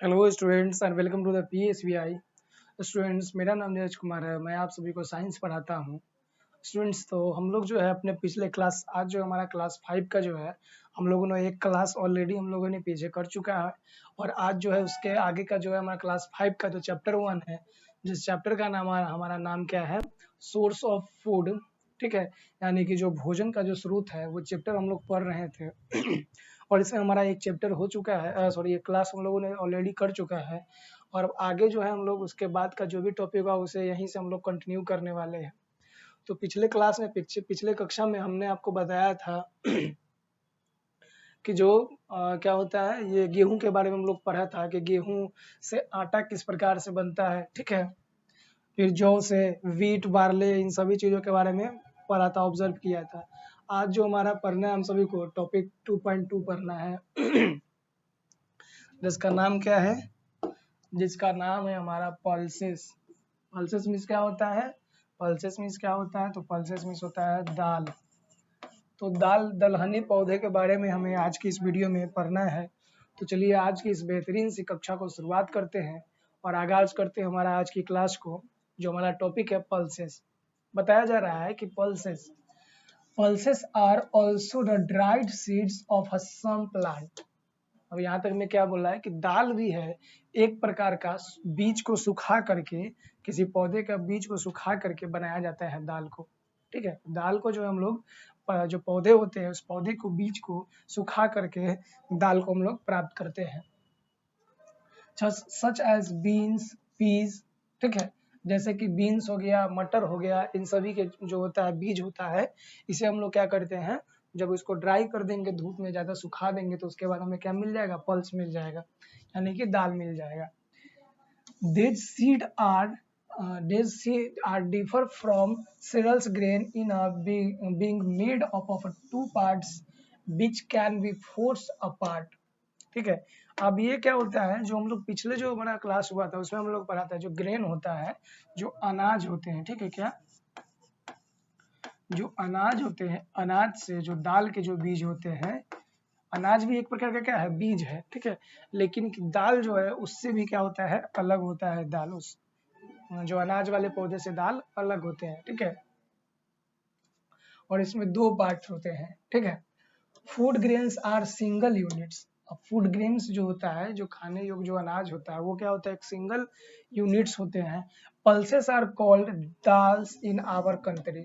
Hello students and welcome to the PSVI। Students, मेरा नाम नीरज कुमार है। मैं आप सभी को साइंस पढ़ाता हूँ। स्टूडेंट्स, तो हम लोग जो है अपने पिछले क्लास, आज जो हमारा क्लास 5 का जो है, हम लोगों ने एक क्लास ऑलरेडी हम लोगों ने पीछे कर चुका है। और आज जो है उसके आगे का जो है हमारा क्लास 5 का जो चैप्टर 1 है, जिस चैप्टर का नाम हमारा नाम क्या है, सोर्स ऑफ फूड। ठीक है, यानी कि जो भोजन का जो स्रोत है, वो चैप्टर हम लोग पढ़ रहे थे। और इसमें हमारा एक चैप्टर हो चुका है, सॉरी, एक क्लास हम लोगों ने ऑलरेडी कर चुका है। और अब आगे जो है हम लोग उसके बाद का जो भी टॉपिक होगा उसे यहीं से हम लोग कंटिन्यू करने वाले हैं। तो पिछले क्लास में, पिछले कक्षा में हमने आपको बताया था कि जो क्या होता है, ये गेहूं के बारे में हम लोग पढ़ा था कि गेहूं से आटा किस प्रकार से बनता है। ठीक है, फिर जौ से, वीट, बार्ले, इन सभी चीज़ों के बारे में पढ़ा था, ऑब्जर्व किया था। आज जो हमारा पढ़ना है, हम सभी को टॉपिक 2.2 पढ़ना है। जिसका नाम क्या है, जिसका नाम है हमारा पल्सेस। पल्सेस मीन्स क्या होता है, पल्सेस मीन्स क्या होता है, तो पल्सेस मीन्स होता है दाल। तो दाल दलहनी पौधे के बारे में हमें आज की इस वीडियो में पढ़ना है। तो चलिए आज की इस बेहतरीन सी कक्षा को शुरुआत करते हैं और आगाज करते हैं हमारा आज की क्लास को। जो हमारा टॉपिक है पल्सेस। बताया जा रहा है कि pulses are also the dried seeds of some plant. अब यहाँ तक में क्या बोला है कि दाल भी है एक प्रकार का बीज को सुखा करके, किसी पौधे का बीज को सुखा करके बनाया जाता है दाल को। ठीक है, दाल को जो हम लोग जो पौधे होते हैं उस पौधे को, बीज को सुखा करके दाल को हम लोग प्राप्त करते हैं। Such as beans, peas. ठीक है, जैसे कि बीन्स हो गया, मटर हो गया, इन सभी के जो होता है बीज होता है, इसे हम लोग क्या करते हैं, जब इसको ड्राई कर देंगे, धूप में ज्यादा सुखा देंगे, तो उसके बाद हमें क्या मिल जाएगा, पल्स मिल जाएगा, यानी कि दाल मिल जाएगा। These seed are differ from cereals grain in a being made up of two parts which can be forced apart. ठीक है, अब ये क्या होता है, जो हम लोग पिछले जो हमारा क्लास हुआ था उसमें हम लोग पढ़ा था, जो ग्रेन होता है, जो अनाज होते हैं। ठीक है, क्या, जो अनाज होते हैं, अनाज से जो दाल के जो बीज होते हैं, अनाज भी एक प्रकार का क्या है, बीज है। ठीक है, लेकिन दाल जो है उससे भी क्या होता है, अलग होता है दाल। उस जो अनाज वाले पौधे से दाल अलग होते हैं। ठीक है, और इसमें दो पार्ट होते हैं। ठीक है, food grains are single units. अब फूड ग्रेन्स जो होता है, जो खाने योग्य जो अनाज होता है, वो क्या होता है, एक सिंगल यूनिट्स होते हैं। Pulses are called dals in our country.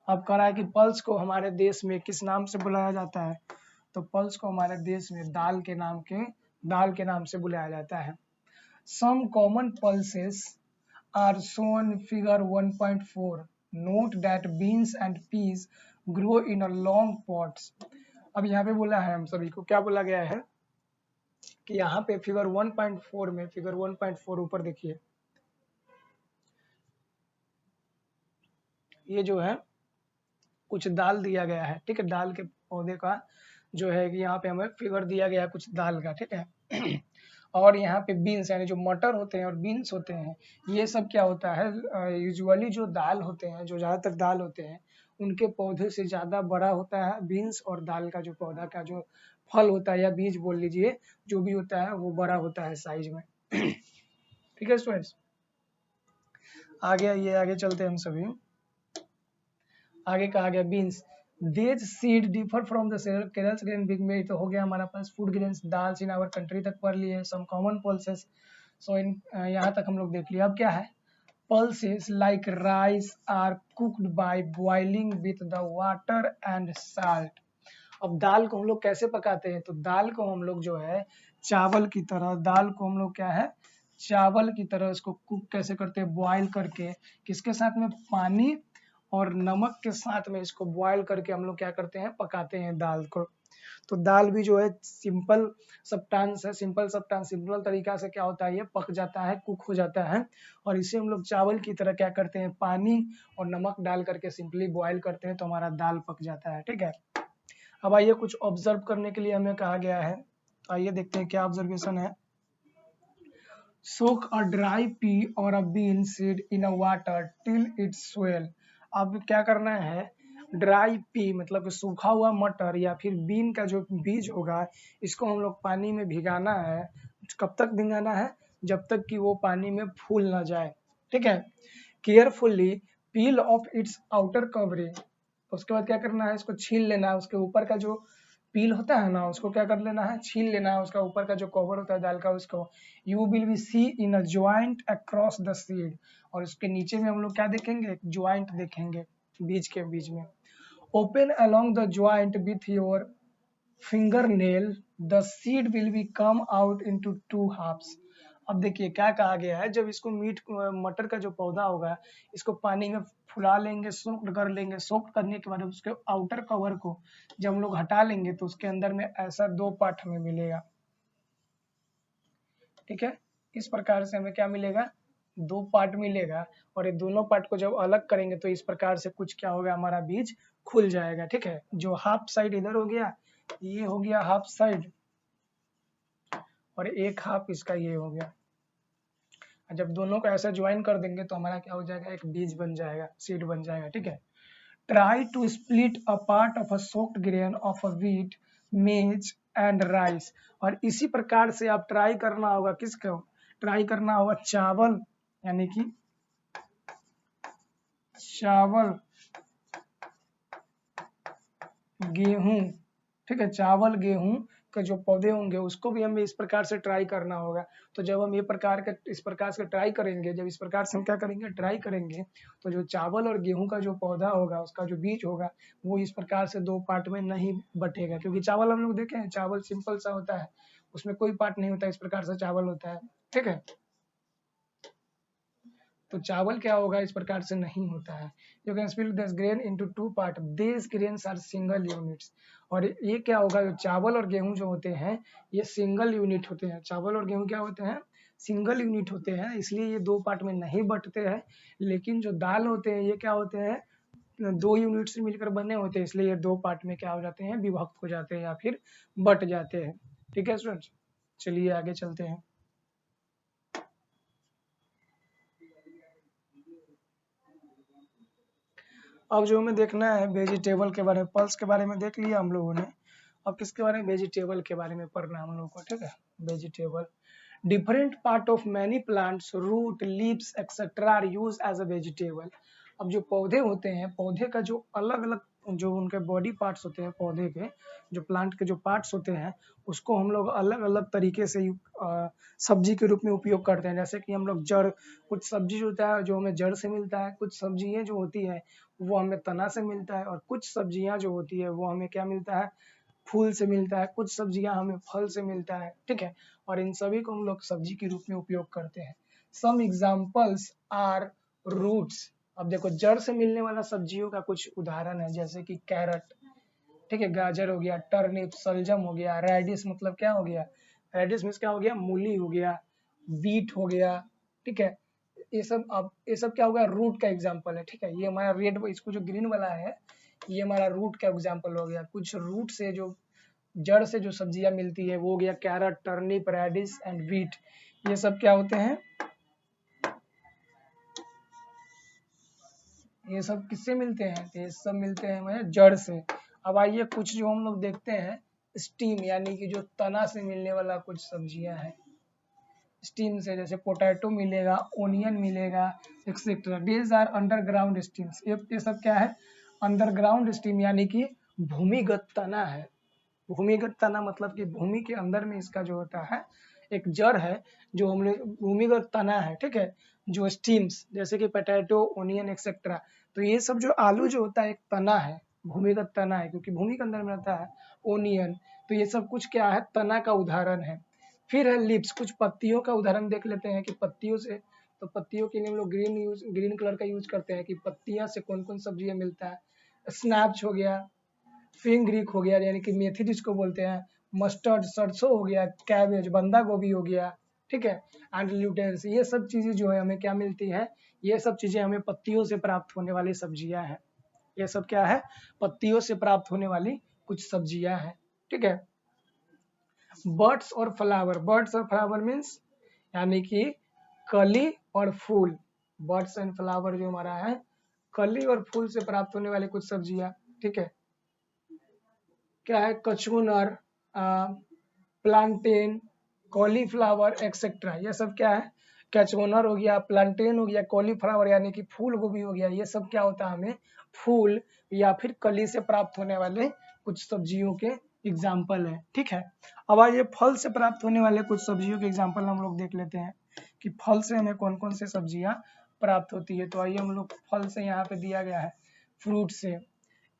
अब कह रहा है कि पल्स को हमारे देश में किस नाम से बुलाया जाता है, तो पल्स को हमारे देश में दाल के नाम से बुलाया जाता है। Some common pulses are shown in figure 1.4. Note that beans and peas grow in a long pots. अब यहाँ पे बोला है, हम सभी को क्या बोला गया है कि यहाँ पे फिगर 1.4 में, फिगर 1.4 ऊपर देखिए, ये जो है कुछ दाल दिया गया है। ठीक है, दाल के पौधे का जो है कि यहाँ पे हमें फिगर दिया गया है कुछ दाल का। ठीक है, और यहाँ पे बीन्स, यानी जो मटर होते हैं और बीन्स होते हैं, ये सब क्या होता है, यूजुअली जो दाल होते हैं, जो ज़्यादातर दाल होते हैं, उनके पौधे से ज़्यादा बड़ा होता है बीन्स, और दाल का जो पौधा का जो फल होता है या बीज बोल लीजिए, जो भी होता है वो बड़ा होता है साइज में। ठीक है स्टूडेंट्स, आगे चलते हैं हम सभी। आगे कहा गया beans, these seed differ from the cereals grain big में, तो हो गया हमारा पास food grains, dals in our country तक पढ़ लिए, सम कॉमन पल्सेस। सो इन यहाँ तक हम लोग देख लिया। अब क्या है, pulses like rice are cooked by boiling with the water and salt. अब दाल को हम लोग कैसे पकाते हैं, तो दाल को हम लोग जो है चावल की तरह, दाल को हम लोग क्या है, चावल की तरह इसको कुक कैसे करते हैं, बॉईल करके, किसके साथ में, पानी और नमक के साथ में इसको बॉईल करके हम लोग क्या करते हैं, पकाते हैं दाल को। तो दाल भी जो है सिंपल सब्सटेंस है, सिंपल तरीका से क्या होता है, ये पक जाता है, कुक हो जाता है, और इसे हम लोग चावल की तरह क्या करते हैं, पानी और नमक डाल करके सिंपली बॉईल करते हैं, तो हमारा दाल पक जाता है। ठीक है, अब आइए कुछ ऑब्जर्व करने के लिए हमें कहा गया है, तो आइए देखते हैं क्या ऑब्जर्वेशन है। सोक अ ड्राई पी और a bean seed in a water till it swell. अब क्या करना है, ड्राई पी मतलब सूखा हुआ मटर या फिर बीन का जो बीज होगा, इसको हम लोग पानी में भिगाना है कब तक भिंगाना है? जब तक कि वो पानी में फूल ना जाए, ठीक है। Carefully peel of its outer covering, उसके बाद क्या करना है, इसको छील लेना है, उसके ऊपर का जो पील होता है ना, उसको क्या कर लेना है, छील लेना है, उसका ऊपर का जो कवर होता है दाल का उसको। You will be see in a joint across the seed, और उसके नीचे में हम लोग क्या देखेंगे, एक ज्वाइंट देखेंगे बीज के बीच में। Open along the joint with your fingernail, the seed will be come out into two halves। अब देखिए क्या कहा गया है, जब इसको मीट मटर का जो पौधा होगा, इसको पानी में फुला लेंगे, सोक कर लेंगे, सोक करने के बाद उसके आउटर कवर को जब हम लोग हटा लेंगे तो उसके अंदर में ऐसा दो पार्ट हमें मिलेगा, ठीक है। इस प्रकार से हमें क्या मिलेगा, दो पार्ट मिलेगा, और ये दोनों पार्ट को जब अलग करेंगे तो इस प्रकार से कुछ क्या होगा, हमारा बीज खुल जाएगा, ठीक है। जो हाफ साइड इधर हो गया, ये हो गया हाफ साइड, और एक हाफ इसका ये हो गया। जब दोनों को ऐसा ज्वाइन कर देंगे तो हमारा क्या हो जाएगा, एक बीज बन जाएगा, सीड बन जाएगा, ठीक है। Try to split a part of a soaked grain of a wheat, maize and rice, और इसी प्रकार से आप ट्राई करना होगा, किसको ट्राई करना होगा, चावल, यानी कि चावल, गेहूं, ठीक है, चावल गेहूं के जो पौधे होंगे उसको भी हमें इस प्रकार से ट्राई करना होगा। तो जब हम ये प्रकार के इस प्रकार से ट्राई करेंगे, जब इस प्रकार से हम क्या करेंगे, ट्राई करेंगे, तो जो चावल और गेहूं का जो पौधा होगा, उसका जो बीज होगा, वो इस प्रकार से दो पार्ट में नहीं बटेगा, क्योंकि चावल हम लोग देखे हैं, चावल सिंपल सा होता है, उसमें कोई पार्ट नहीं होता, इस प्रकार से चावल होता है, ठीक है। तो चावल क्या होगा, इस प्रकार से नहीं होता है। You can split this grain into two part, this grains are single units, और ये क्या होगा, चावल और गेहूं जो होते हैं ये सिंगल यूनिट होते हैं, चावल और गेहूं क्या होते हैं, सिंगल यूनिट होते हैं, इसलिए ये दो पार्ट में नहीं बटते हैं। लेकिन जो दाल होते हैं ये क्या होते हैं, दो यूनिट से मिलकर बने होते हैं, इसलिए ये दो पार्ट में क्या हो जाते हैं, विभक्त हो जाते हैं या फिर बट जाते हैं, ठीक है स्टूडेंट्स। चलिए आगे चलते हैं। अब जो हमें देखना है वेजिटेबल के बारे में, पल्स के बारे में देख लिया हम लोगों ने, अब किसके बारे में, वेजिटेबल के बारे में पढ़ना हम लोगों को, ठीक है। Vegetable, different part of many plants, root, leaves etcetera are use as a vegetable. अब जो पौधे होते हैं, पौधे का जो अलग अलग जो उनके बॉडी पार्ट्स होते हैं, पौधे के जो प्लांट के जो पार्ट्स होते हैं, उसको हम लोग अलग अलग तरीके से सब्जी के रूप में उपयोग करते हैं। जैसे कि हम लोग जड़, कुछ सब्जी जो होता है जो हमें जड़ से मिलता है, कुछ सब्जियां जो होती है वो हमें तना से मिलता है, और कुछ सब्जियां जो होती है वो हमें क्या मिलता है, फूल से मिलता है, कुछ सब्जियां हमें फल से मिलता है, ठीक है। और इन सभी को हम लोग सब्जी के रूप में उपयोग करते हैं। Some examples are roots. अब देखो जड़ से मिलने वाला सब्जियों का कुछ उदाहरण है, जैसे कि कैरट, ठीक है, गाजर हो गया, टर्निप, सलजम हो गया, रेडिश मतलब क्या हो गया, रेडिश मीन्स क्या हो गया, मूली हो गया, बीट हो गया, ठीक है। ये सब, अब ये सब क्या होगा, रूट का एग्जाम्पल है, ठीक है। ये हमारा रेड, इसको जो ग्रीन वाला है ये हमारा रूट का एग्जाम्पल हो गया। कुछ रूट से जो जड़ से जो सब्जियां मिलती है वो हो गया carrot, turnip, radish and beet. ये सब क्या होते हैं, ये सब किससे मिलते हैं, ये सब मिलते हैं हमें जड़ से। अब आइए कुछ जो हम लोग देखते हैं स्टीम, यानी कि जो तना से मिलने वाला कुछ सब्जियां हैं स्टीम से, जैसे पोटैटो मिलेगा, ओनियन मिलेगा, etcetera. These are underground stems. ये सब क्या है, अंडरग्राउंड स्टीम, यानी कि भूमिगत तना है। भूमिगत तना मतलब कि भूमि के अंदर में इसका जो होता है एक जड़ है, जो हम लोग भूमिगत तना है, ठीक है। जो स्टीम्स जैसे कि पोटैटो, ओनियन एक्सेट्रा, तो ये सब जो आलू जो होता है एक तना है, भूमिगत तना है, क्योंकि भूमि के अंदर में रहता है। ओनियन, तो ये सब कुछ क्या है, तना का उदाहरण है। फिर है लिप्स, कुछ पत्तियों का उदाहरण देख लेते हैं कि पत्तियों से, तो पत्तियों के लिए हम लोग ग्रीन कलर का यूज करते हैं कि पत्तियां से कौन कौन सब्जियां मिलता है। स्नैप्स हो गया, फिंग्रीक हो गया यानी कि मेथी जिसको बोलते हैं, मस्टर्ड सरसों हो गया, कैबेज बंदा गोभी हो गया, ठीक है, एंड ल्यूटेंस। ये सब चीजें जो है हमें क्या मिलती है, ये सब चीजें हमें पत्तियों से प्राप्त होने वाली सब्जियां हैं। ये सब क्या है, पत्तियों से प्राप्त होने वाली कुछ सब्जियां हैं, ठीक है। बर्ड्स और फ्लावर, बर्ड्स और फ्लावर मीन्स यानी कि कली और फूल। बर्ड्स एंड फ्लावर जो हमारा है, कली और फूल से प्राप्त होने वाली कुछ सब्जियां, ठीक है। क्या है, कचुनर, प्लांटेन, कॉलीफ्लावर एक्सेट्रा, ये सब क्या है, कैचमोनर हो गया, प्लांटेन हो गया, कॉलीफ्लावर यानी कि फूल गोभी हो गया, ये सब क्या होता है, हमें फूल या फिर कली से प्राप्त होने वाले कुछ सब्जियों के एग्जाम्पल है। ठीक है, अब आइए फल से प्राप्त होने वाले कुछ सब्जियों के एग्जाम्पल हम लोग देख लेते हैं कि फल से हमें कौन कौन से सब्जियां प्राप्त होती है। तो आइए हम लोग फल से यहाँ पे दिया गया है, फ्रूट से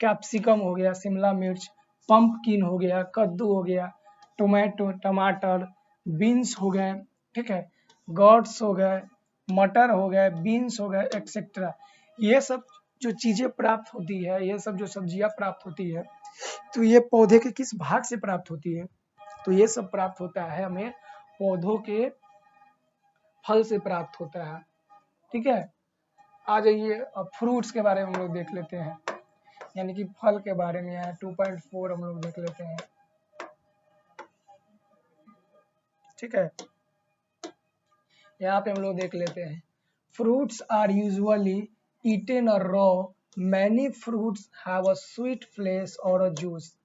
कैप्सिकम हो गया, शिमला मिर्च, पंपकिन हो गया, कद्दू हो गया, टोमेटो टमाटर, बीन्स हो गए, ठीक है, गॉड्स हो गए, मटर हो गए, बीन्स हो गए एक्सेट्रा। ये सब जो चीजें प्राप्त होती है, ये सब जो सब्जियां प्राप्त होती है, तो ये पौधे के किस भाग से प्राप्त होती है, तो ये सब प्राप्त होता है हमें पौधों के फल से प्राप्त होता है। ठीक है, आ जाइए अब फ्रूट्स के बारे में हम लोग देख लेते हैं, यानी कि फल के बारे में है 2.4 हम लोग देख लेते हैं। ठीक है, यहाँ पे हम लोग देख लेते हैं, फ्रूट्स आर यूजुअली ईटेन और raw, many fruits have a sweet flesh और अ जूस।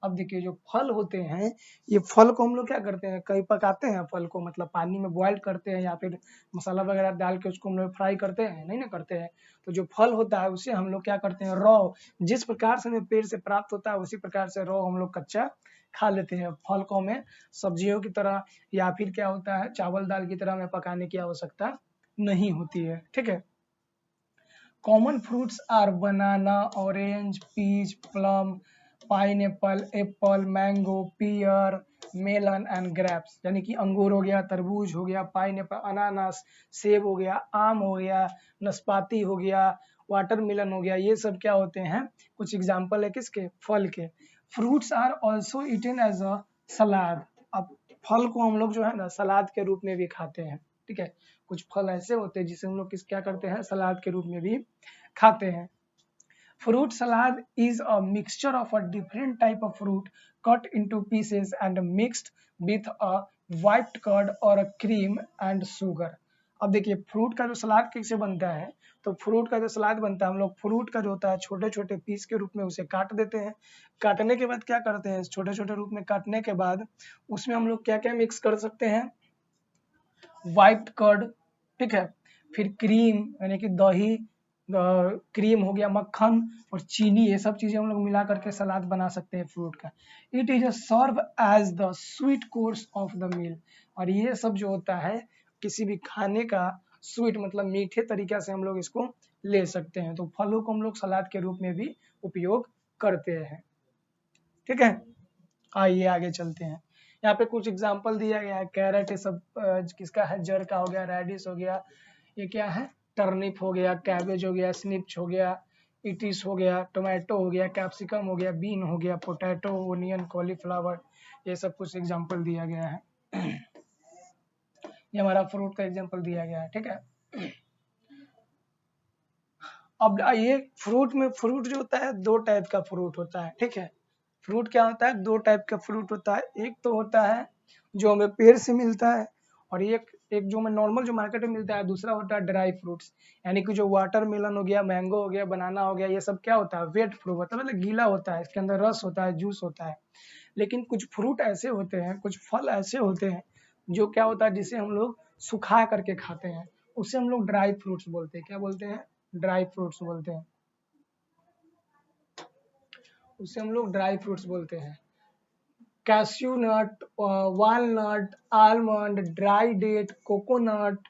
अब देखिए जो फल होते हैं, ये फल को हम लोग क्या करते हैं, कई पकाते हैं फल को, मतलब पानी में बॉयल करते हैं या फिर मसाला वगैरह डाल के उसको हम लोग फ्राई करते हैं, नहीं ना करते हैं। तो जो फल होता है उसे हम लोग क्या करते हैं, रॉ, जिस प्रकार से हमें पेड़ से प्राप्त होता है उसी प्रकार से रॉ हम लोग कच्चा खा लेते हैं। फल को हमें सब्जियों की तरह या फिर क्या होता है चावल दाल की तरह हमें पकाने की आवश्यकता नहीं होती है। ठीक है, common fruits are banana, orange, peach, plum, pineapple, apple, mango, pear, melon and grapes, यानी कि अंगूर हो गया, तरबूज हो गया, पाइनएप्पल, अनानास, सेब हो गया, आम हो गया, नाशपाती हो गया, वाटरमेलन हो गया, ये सब क्या होते हैं, कुछ एग्जाम्पल है किसके, फल के। Fruits are also eaten as a salad. अब फल को हम लोग जो है ना सलाद के रूप में भी खाते हैं। ठीक है, कुछ फल ऐसे होते हैं जिसे हम लोग क्या करते हैं, सलाद के रूप में भी खाते हैं। Fruit salad is a mixture of a different type of fruit cut into pieces and mixed with a white curd or a cream and sugar। अब देखिए फ्रूट का जो सलाद कैसे बनता है, तो फ्रूट का जो सलाद बनता है, हम लोग फ्रूट का जो होता है छोटे छोटे पीस के रूप में उसे काट देते हैं। काटने के बाद क्या करते हैं, छोटे छोटे रूप में काटने के बाद उसमें हम लोग क्या क्या मिक्स कर सकते हैं, व्हाइट कर्ड, ठीक है, फिर क्रीम यानी कि दही, क्रीम हो गया, मक्खन और चीनी, ये सब चीजें हम लोग मिला करके सलाद बना सकते हैं फ्रूट का। It is a serve as the sweet course of the meal. और ये सब जो होता है किसी भी खाने का स्वीट मतलब मीठे तरीके से हम लोग इसको ले सकते हैं। तो फलों को हम लोग सलाद के रूप में भी उपयोग करते हैं। ठीक है, आइए आगे चलते हैं। यहाँ पे कुछ एग्जाम्पल दिया गया है, कैरेट ये सब किसका है, जर का हो गया, रेडिश हो गया, ये क्या है, टर्निप हो गया, कैबेज हो गया, स्निप्स हो गया, इटिस हो गया, टोमेटो हो गया, कैप्सिकम हो गया, बीन हो गया, पोटैटो, ओनियन, कॉलीफ्लावर, ये सब कुछ एग्जाम्पल दिया गया है। ये हमारा फ्रूट का एग्जाम्पल दिया गया है। ठीक है, अब ये फ्रूट में, फ्रूट जो होता है दो टाइप का फ्रूट होता है। ठीक है, फ्रूट क्या होता है, दो टाइप का फ्रूट होता है, एक तो होता है जो हमें पेड़ से मिलता है और एक एक जो हमें नॉर्मल जो मार्केट में मिलता है, दूसरा होता है ड्राई फ्रूट्स, यानी कि जो वाटरमेलन हो गया, मैंगो हो गया, बनाना हो गया, ये सब क्या होता है, वेट फ्रूट होता है, मतलब गीला होता है, इसके अंदर रस होता है, जूस होता है। लेकिन कुछ फ्रूट ऐसे होते हैं, कुछ फल ऐसे होते हैं जो क्या होता है, जिसे हम लोग सुखा करके खाते हैं, उसे हम लोग ड्राई फ्रूट्स बोलते हैं। क्या बोलते हैं, ड्राई फ्रूट्स बोलते हैं, उसे हम लोग ड्राई फ्रूट्स बोलते हैं। Cashew nut, walnut, almond, dry date, coconut,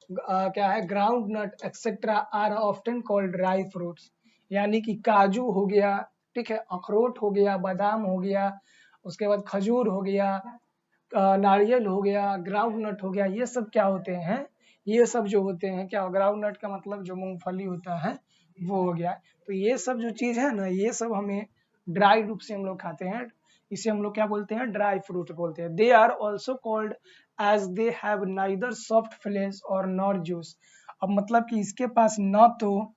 क्या है, ground nut etcetera are often called dry fruits, यानी कि काजू हो गया, ठीक है, अखरोट हो गया, बादाम हो गया, उसके बाद खजूर हो गया, नारियल हो गया, ग्राउंड नट हो गया, ये सब क्या होते हैं, ये सब जो होते हैं, क्या ग्राउंड नट का मतलब जो मूंगफली होता है वो हो गया। तो ये सब जो चीज है ना, ये सब हमें ड्राई रूप से हम लोग खाते हैं, इसे हम लोग क्या बोलते हैं, ड्राई फ्रूट बोलते हैं। They are also called as they have neither soft flesh और नॉर जूस। अब मतलब कि इसके पास न तो,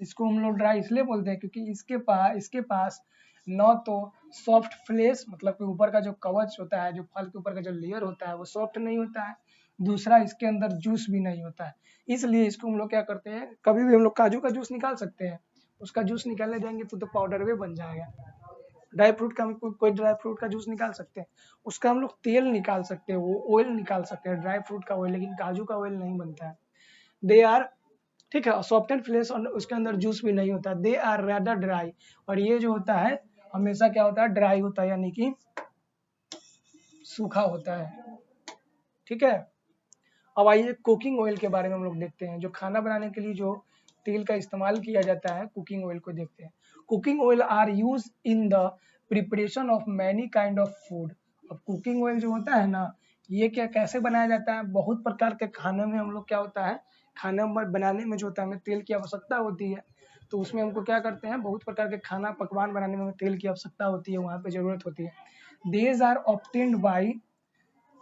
इसको हम लोग ड्राई इसलिए बोलते हैं क्योंकि इसके पास न तो सॉफ्ट फ्लेश मतलब कि ऊपर का जो कवच होता है, जो फल के ऊपर का जो लेयर होता है वो सॉफ्ट नहीं होता है, दूसरा इसके अंदर जूस भी नहीं होता है। इसलिए इसको हम लोग क्या करते हैं, कभी भी हम लोग काजू का जूस निकाल सकते हैं, उसका जूस निकालने जाएंगे तो पाउडर भी बन जाएगा, ड्राई फ्रूट का कोई ड्राई फ्रूट का जूस निकाल सकते हैं, उसका हम लोग तेल निकाल सकते हैं, वो ऑयल निकाल सकते हैं ड्राई फ्रूट का ऑयल, लेकिन काजू का ऑयल नहीं बनता है। दे आर, ठीक है, सॉफ्ट एंड फ्लेश, और उसके अंदर जूस भी नहीं होता, दे आर रेदर ड्राई, और ये जो होता है हमेशा क्या होता है, ड्राई होता है, यानी कि सूखा होता है। ठीक है, अब आइए कुकिंग ऑयल के बारे में हम लोग देखते हैं, जो खाना बनाने के लिए जो तेल का इस्तेमाल किया जाता है, कुकिंग ऑयल को देखते हैं। Cooking oil are use in the preparation of many kind of food. अब कुकिंग ऑयल जो होता है ना, ये क्या कैसे बनाया जाता है, बहुत प्रकार के खाने में हम लोग क्या होता है, खाना बनाने में जो होता है हमें तेल की आवश्यकता होती है, तो उसमें हमको क्या करते हैं, बहुत प्रकार के खाना पकवान बनाने में हमें तेल की आवश्यकता होती है, वहाँ पे जरूरत होती है। These are obtained by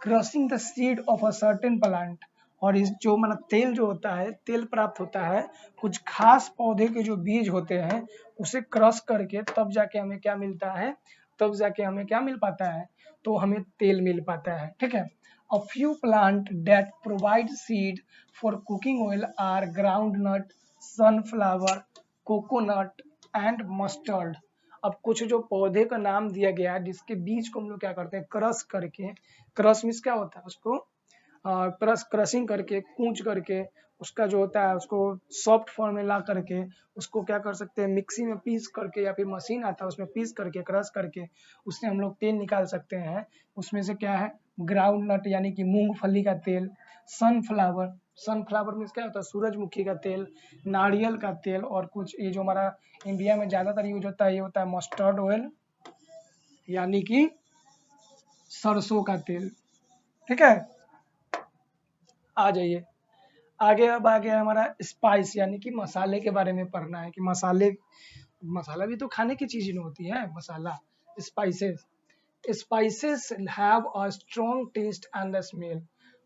crushing the seed of a certain plant, और इस जो मतलब तेल जो होता है, तेल प्राप्त होता है कुछ खास पौधे के जो बीज होते हैं उसे क्रश करके, तब जाके हमें क्या मिलता है, तब जाके हमें क्या मिल पाता है, तो हमें तेल मिल पाता है। ठीक है, a few plant that provide seed for cooking oil are ground nut, sunflower, coconut and mustard. अब कुछ जो पौधे का नाम दिया गया है जिसके बीज को हम लोग क्या करते हैं, क्रश करके, क्रश मीन्स क्या होता है, उसको क्रशिंग करके, कूच करके, उसका जो होता है उसको सॉफ्ट फॉर्म में ला करके, उसको क्या कर सकते हैं, मिक्सी में पीस करके, या फिर मशीन आता है उसमें पीस करके, क्रश करके, उससे हम लोग तेल निकाल सकते हैं। उसमें से क्या है, ग्राउंड नट यानी कि मूंगफली का तेल, सनफ्लावर, सनफ्लावर में क्या होता है, सूरजमुखी का तेल, नारियल का तेल, और कुछ ये जो हमारा इंडिया में ज्यादातर यूज होता है, ये होता है मस्टर्ड ऑयल, यानी कि सरसों का तेल। ठीक है, आ जाइए आगे। अब आ गया हमारा स्पाइस, यानी कि मसाले के बारे में पढ़ना है कि मसाले, मसाला भी तो खाने की चीज होती है, मसाला, spices. Spices have a strong taste and smell.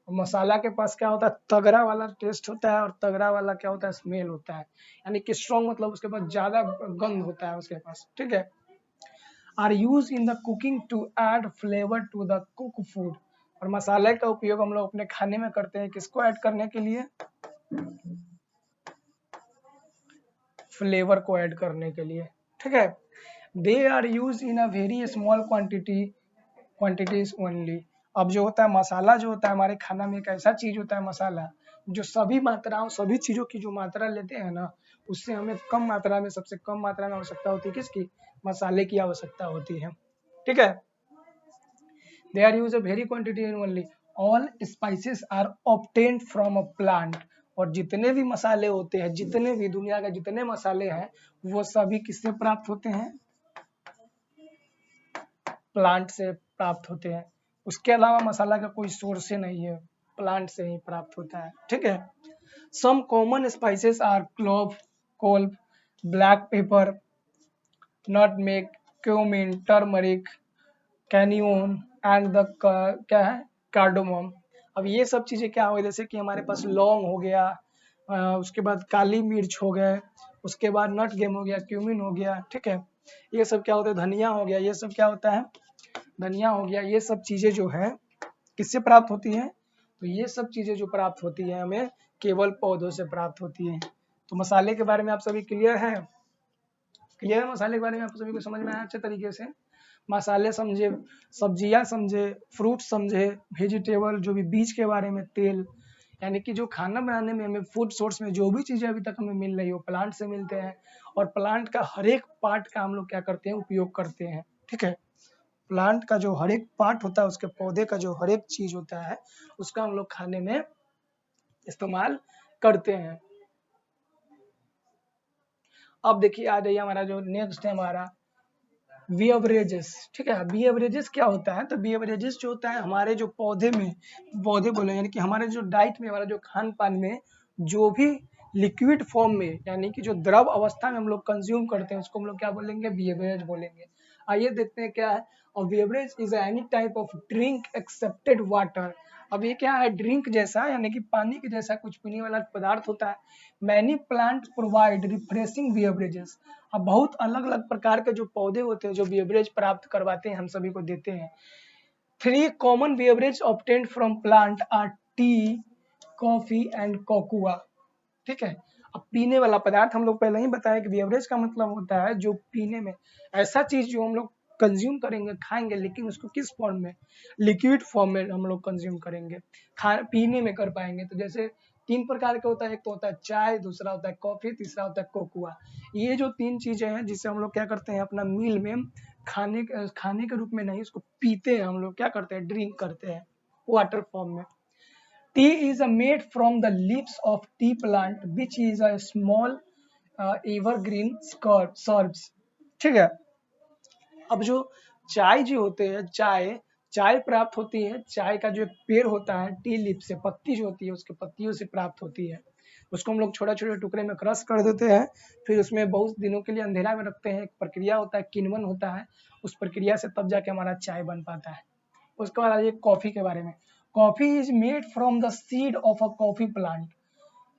मसाला के पास क्या होता है, तगड़ा वाला टेस्ट होता है, और तगड़ा वाला क्या होता है, स्मेल होता है, यानी कि स्ट्रॉन्ग मतलब उसके पास ज्यादा गंध होता है उसके पास। ठीक है, are use in the cooking to add flavour to the cook food. और मसाले का उपयोग हम लोग अपने खाने में करते हैं, किसको ऐड करने के लिए, फ्लेवर को ऐड करने के लिए। ठीक है, they are use in a very small quantities only. अब जो होता है मसाला, जो होता है हमारे खाना में एक ऐसा चीज होता है मसाला, जो सभी मात्राओं, सभी चीजों की जो मात्रा लेते हैं ना, उससे हमें कम मात्रा में, सबसे कम मात्रा में आवश्यकता होती है किसकी, मसाले की आवश्यकता होती है। ठीक है, they are use a very quantity only, all spices are obtained from a plant. और जितने भी मसाले होते हैं, जितने भी दुनिया के जितने मसाले हैं, वो सभी किससे प्राप्त होते हैं, प्लांट से प्राप्त होते हैं। उसके अलावा मसाला का कोई सोर्स ही नहीं है, प्लांट से ही प्राप्त होता है। ठीक है, some common spices are clove, clove, black pepper, nutmeg, cumin, turmeric, cayenne and the क्या है, कार्डोमम। अब ये सब चीजें क्या हो, जैसे कि हमारे पास लौंग हो गया, उसके बाद काली मिर्च हो गए, उसके बाद नट गेम हो गया, क्यूमिन हो गया। ठीक है, ये सब क्या होता है, धनिया हो गया, ये सब क्या होता है, धनिया हो गया, ये सब चीजें जो है किससे प्राप्त होती हैं, तो ये सब चीजें जो प्राप्त होती है हमें केवल पौधों से प्राप्त होती है। तो मसाले के बारे में आप सभी क्लियर है, क्लियर है, मसाले के बारे में आप सभी को समझ में आया अच्छे तरीके से। मसाले समझे, सब्जियां समझे, फ्रूट समझे, वेजिटेबल जो भी बीज के बारे में, तेल, यानी कि जो खाना बनाने में हमें फूड सोर्स में जो भी चीजें अभी तक हमें मिल रही हो, प्लांट से मिलते हैं, और प्लांट का हर एक पार्ट का हम लोग क्या करते हैं, उपयोग करते हैं। ठीक है, प्लांट का जो हर एक पार्ट होता है, उसके पौधे का जो हर एक चीज होता है, उसका हम लोग खाने में इस्तेमाल करते हैं। अब देखिए आ जाइए हमारा जो नेक्स्ट है हमारा बी एवरेजेस। ठीक है, बी एवरेजेस क्या होता है, तो बी एवरेजेस जो होता है हमारे जो पौधे में, पौधे बोले यानी कि हमारे जो डाइट में, हमारा जो खान पान में जो भी लिक्विड फॉर्म में, यानी कि जो द्रव अवस्था में हम लोग कंज्यूम करते हैं, उसको हम लोग क्या बोलेंगे, बी एवरेज बोलेंगे। आइए देखते हैं क्या है। और beverage is any type of drink accepted water. अब ये क्या है, ड्रिंक जैसा, यानी कि पानी के जैसा कुछ पीने वाला पदार्थ होता है। Many plant provide refreshing beverages. अब बहुत अलग अलग प्रकार के जो पौधे होते हैं जो बेवरेज प्राप्त करवाते हैं, हम सभी को देते हैं। 3 common beverage obtained from plant R T, coffee and cocoa. ठीक है, अब पीने वाला पदार्थ हम लोग पहले ही बताया कि बेवरेज का मतलब होता है जो पीने में, ऐसा चीज जो हम लोग कंज्यूम करेंगे, खाएंगे, लेकिन उसको किस फॉर्म में, लिक्विड फॉर्म में हम लोग कंज्यूम करेंगे, पीने में कर पाएंगे। तो जैसे 3 प्रकार का होता है, एक तो होता है चाय, दूसरा होता है कॉफी, तीसरा होता है कोकोआ। ये जो 3 चीजें हैं जिससे हम लोग क्या करते हैं अपना मील में खाने के रूप में नहीं, इसको पीते हैं, हम लोग क्या करते हैं, ड्रिंक करते हैं वाटर फॉर्म में। T is made from the leaves of T plant which is a small evergreen shrubs. ठीक है। अब जो चाय जो होते हैं, चाय प्राप्त होती है, चाय का जो पेड़ होता है टी लीफ से, पत्ती जो होती है उसके पत्तियों से प्राप्त होती है। उसको हम लोग छोटे छोटे टुकड़े में क्रश कर देते हैं, फिर उसमें बहुत दिनों के लिए अंधेरा में रखते हैं। एक प्रक्रिया होता है, किण्वन होता है, उस प्रक्रिया से तब जाके हमारा चाय बन पाता है। उसके बाद आइए कॉफी के बारे में। Coffee is made from the seed of a coffee plant,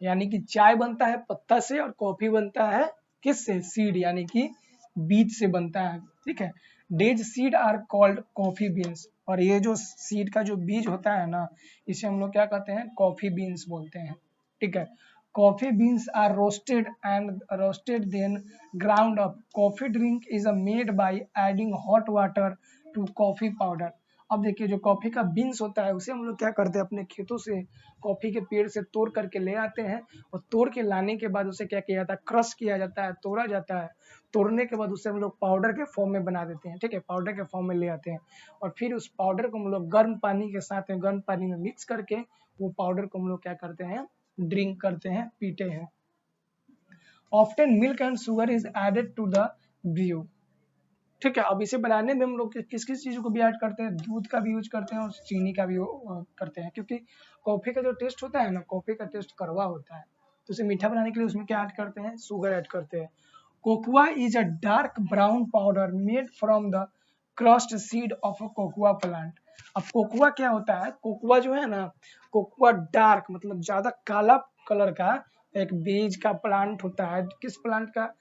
यानी कि चाय बनता है पत्ता से और कॉफी बनता है किससे, सीड, यानी कि बीज से बनता है। ठीक है। These seed are called coffee beans, और ये जो सीड का जो बीज होता है ना, इसे हम लोग क्या कहते हैं, कॉफी बीन्स बोलते हैं। ठीक है। Coffee beans are roasted then ground up. Coffee drink is made by adding hot water to coffee powder. अब देखिए जो कॉफी का बीन्स होता है उसे हम लोग क्या करते हैं, अपने खेतों से कॉफी के पेड़ से तोड़ करके ले आते हैं, और तोड़ के लाने के बाद उसे क्या किया जाता है, क्रश किया जाता है, तोड़ा जाता है। तोड़ने के बाद उसे हम लोग पाउडर के फॉर्म में बना देते हैं। ठीक है। पाउडर के फॉर्म में ले आते हैं, और फिर उस पाउडर को हम लोग गर्म पानी के साथ में, गर्म पानी में मिक्स करके वो पाउडर को हम लोग क्या करते हैं, ड्रिंक करते हैं, पीते हैं। Often milk and sugar is added to the brew. ठीक है। अब इसे बनाने में हम लोग किस किस चीज़ों को भी ऐड करते हैं, दूध का भी यूज करते हैं और चीनी का भी करते हैं, क्योंकि कॉफ़ी का जो टेस्ट होता है ना, कॉफ़ी का टेस्ट कड़वा होता है, तो उसे मीठा बनाने के लिए उसमें क्या ऐड करते हैं, शुगर ऐड करते हैं। Cocoa is a dark brown powder made from the crust seed of a cocoa plant. अब कोकोआ क्या होता है, कोकोआ जो है ना, कोकोआ डार्क मतलब ज्यादा काला कलर का एक बीज का प्लांट होता है। किस प्लांट का,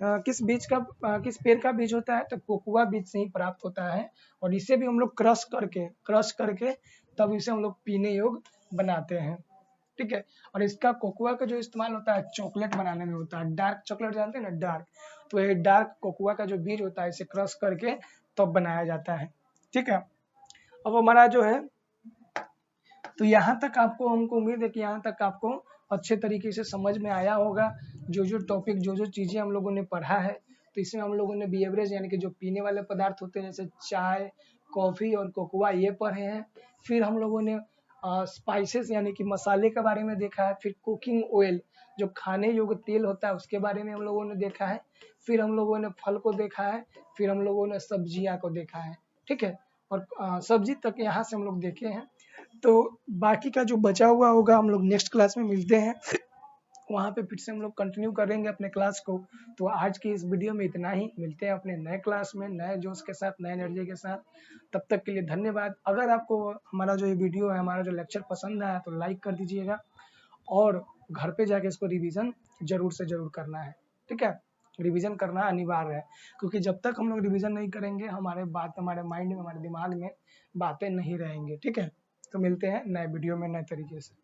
किस बीज का, किस पेड़ का बीज होता है, तो कोकोआ बीज से ही प्राप्त होता है। और इसे भी हम लोग क्रश करके तब इसे हम लोग पीने योग्य बनाते हैं। ठीक है। और इसका कोकोआ का जो इस्तेमाल होता है चॉकलेट बनाने में होता है, डार्क चॉकलेट जानते हैं ना, डार्क, तो ये डार्क कोकोआ का जो बीज होता है इसे क्रश करके तब बनाया जाता है। ठीक है। अब हमारा जो है, तो यहाँ तक आपको, हमको उम्मीद है कि यहाँ तक आपको अच्छे तरीके से समझ में आया होगा। जो जो टॉपिक, जो जो चीज़ें हम लोगों ने पढ़ा है, तो इसमें हम लोगों ने बिहेवियर्स यानी कि जो पीने वाले पदार्थ होते हैं जैसे चाय, कॉफ़ी और कोकोआ ये पढ़े हैं। फिर हम लोगों ने स्पाइसेस यानी कि मसाले के बारे में देखा है। फिर कुकिंग ऑयल जो खाने योग्य तेल होता है उसके बारे में हम लोगों ने देखा है। फिर हम लोगों ने फल को देखा है। फिर हम लोगों ने सब्जियां को देखा है। ठीक है। और सब्जी तक यहाँ से हम लोग देखे हैं। तो बाकी का जो बचा हुआ होगा हम लोग नेक्स्ट क्लास में मिलते हैं, वहाँ पे फिर से हम लोग कंटिन्यू करेंगे अपने क्लास को। तो आज की इस वीडियो में इतना ही, मिलते हैं अपने नए क्लास में नए जोश के साथ, नए एनर्जी के साथ। तब तक के लिए धन्यवाद। अगर आपको हमारा जो ये वीडियो है, हमारा जो लेक्चर पसंद आया तो लाइक कर दीजिएगा, और घर पे जाके इसको रिवीजन जरूर से जरूर करना है। ठीक है। रिवीजन करना अनिवार्य है, क्योंकि जब तक हम लोग रिवीजन नहीं करेंगे हमारे माइंड में, हमारे दिमाग में बातें नहीं रहेंगी। ठीक है। तो मिलते हैं नए वीडियो में नए तरीके से।